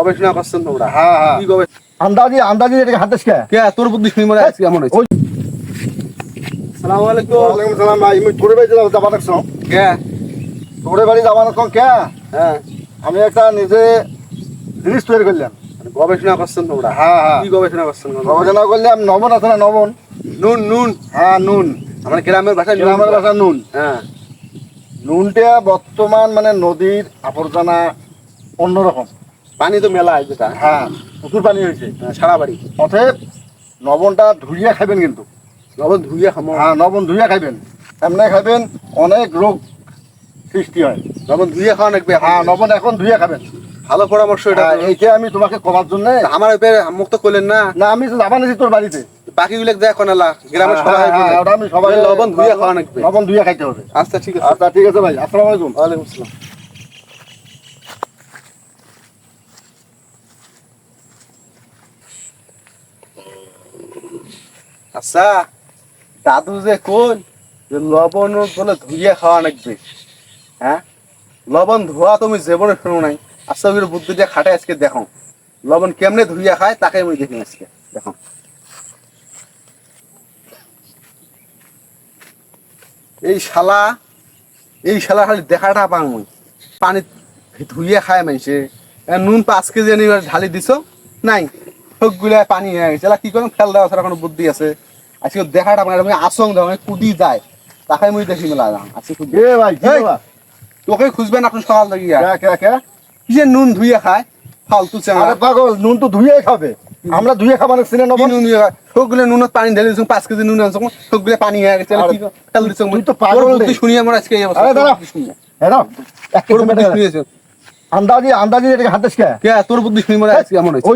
গবেষণা করছেন তোমরা? হ্যাঁ হ্যাঁ কি গবেষণা? আন্দাজি এটাকে হাতেস কে কে তোর বুদ্ধি শুনি মনে আজকে এমন হয়েছে। আসসালামু আলাইকুম। ওয়ালাইকুম সালাম ভাই আমি তোরে বাড়ি যাবা দেখছো কে? তোরে বাড়ি যাবা দেখো কে হ্যাঁ, আমি একটা নিজে জিনিস তৈরি করলাম। গবেষণা করছেন তোমরা? হ্যাঁ হ্যাঁ কি গবেষণা করছেন? গবেষণা করলাম নবন আছে না নবন নুন নুন। হ্যাঁ নুন আমার গ্রামের ভাষায় নুন গ্রামের বলে। ভাষা নুন হ্যাঁ, নুনটা বর্তমান মানে নদীর আবর্জনা অন্যরকম পানি তো মেলা হয় যেটা। হ্যাঁ প্রচুর পানি হয়েছে সারা বাড়ি অতএব লবণটা ধুইয়া খাবেন কিন্তু লবণ ধুইয়া খামো। হ্যাঁ লবণ ধুইয়া খাবেন এমনি খাবেন অনেক রোগ সৃষ্টি হয় লবণ ধুইয়া খাওয়া নাকবে। হ্যাঁ লবণ এখন ধুইয়া খাবেন ভালো পরামর্শ এটা। এইটা আমি তোমাকে কমার জন্য আমার মুক্ত করলেন না। না আমি তো যাবা নাছি তোর বাড়িতে বাকিগুলো দেখো না গ্রামের হ্যাঁ, সবাই হ্যাঁ, ওটা আমি সবাই লবণ ধুইয়া খাওয়া নাকবে। লবণ ধুইয়া খাইতে হবে। আচ্ছা ঠিক আছে। আচ্ছা ঠিক আছে ভাই আসসালামু আলাইকুম। ওয়ালাইকুম আসসালাম। আচ্ছা দাদু যে কোন যে লবণ বলে ধুইয়া খাওয়া নাকবে, হ্যাঁ লবণ ধোয়া তুমি জীবনে শুনো নাই। আচ্ছা ওই বুদ্ধিটা খাটে আজকে দেখো লবণ কেমনে ধুইয়া খায় তাকে আমি দেখি আজকে দেখো। এই শালা খালি দেখাটা পাং পানি ধুইয়া খায় মানুষে। নুন 5 কেজি এনে ঢালি দিছ নাই সবগুলা পানি হয়ে গেছে। কি করুন ফেল দেওয়া ছাড়া কোনো বুদ্ধি আছে? আজকে দেখাটা পাং আসং দাও কুদি যায় তাকে মুই দেখি মেলা আজকে এ ভাই কি বাবা তোকে খুঁজবেন এখন সকাল থেকে কে কি যে নুন ধুইয়া খায় ফালতু চাঙা। আরে পাগল নুন তো ধুইয়াই খাবে আমরা ধুইয়া খাবার সিনে কি নবন নুন ধুইয়া খায়? সবগুলো নুনত পানি ঢেলে দিছো 5 কেজি নুন আনছো সবগুলো পানি হয়ে গেছে। কি ফেল দিছো? তুই তো পাগল রে। বুদ্ধি শুনি আমার আজকে এই অবস্থা। আরে দাঁড়া হ্যাঁ এক তোর কেজি বুদ্ধি মেটে শুনিয়েছো? আন্দাজি এটাকে হাতেস কে কে তোর বুদ্ধি শুনি মনে আজকে এমন হয়েছে।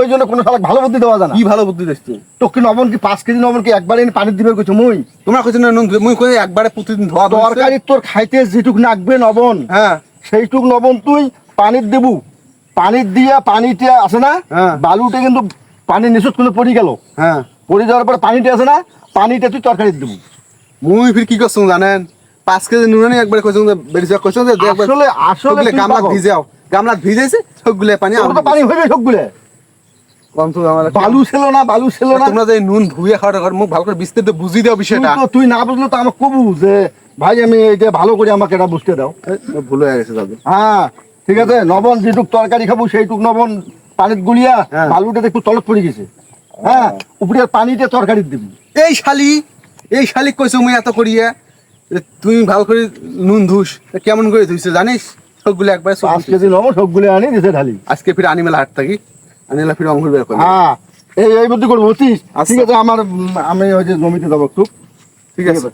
ওই জন্য কোনো শালা ভালো বুদ্ধি দেওয়া যায় না। কি ভালো বুদ্ধি দেখছো? তো কি নবন কি 5 কেজি নবন কি একবারে এনে পানি দিবে কইছো মুই তোমরা কইছো না নুন মুই কই একবারে প্রতিদিন ধোয়া তরকারি তোর খাইতে যেটুক নাকবে নবন হ্যাঁ সেইটুক নবন তুই পানির দেবু পানির দিয়া পানিটা আছে না হ্যাঁ। বালুটা কিন্তু পানি নিচুত কোনো পড়ি গেল হ্যাঁ পড়ে যাওয়ার পরে পানিটা আছে না পানিটা তুই তরকারি দেবু মুই ফির কি করছো জানেন 5 কেজি নুন আনি একবার কইছো বেরিয়ে কইছো যে আসলে তুই গামলা পাগল। ভিজাও গামলা ভিজাইছে সবগুলো পানি তোর তো পানি হইবে সবগুলো কম তো আমার বালু ছিল না তোমরা যে নুন ধুয়ে খাওয়াটা মুখ ভালো করে বিস্তারিত বুঝিয়ে দাও বিষয়টা। তুই না বুঝলে তো আমাকে কবু যে ভাই আমি এটা ভালো করে আমাকে এটা বুঝতে দাও। ভুল হয়ে গেছে দাদু। হ্যাঁ ঠিক আছে নবন যেটুক তরকারি খাবো সেইটুক নবন পানিত গুলিয়া হ্যাঁ। বালুটা একটু তলত পড়ে গেছে হ্যাঁ উপরে পানিতে তরকারি দিবি এই শালি কইছো মুই এত করিয়া যে তুই ভালো করে নুন ধুস তা কেমন করে ধুইছে জানিস সবগুলো একবার 5 কেজি নবন সবগুলো আনি দিছে ঢালি আজকে ফির আনিমেলা হাট থাকি আনিমেলা ফির অঙ্গুর বের করে হ্যাঁ এই বুদ্ধি করবো বুঝছিস আচ্ছা। ঠিক আছে আমার আমি ওই যে জমিতে যাবো একটু ঠিক আছে।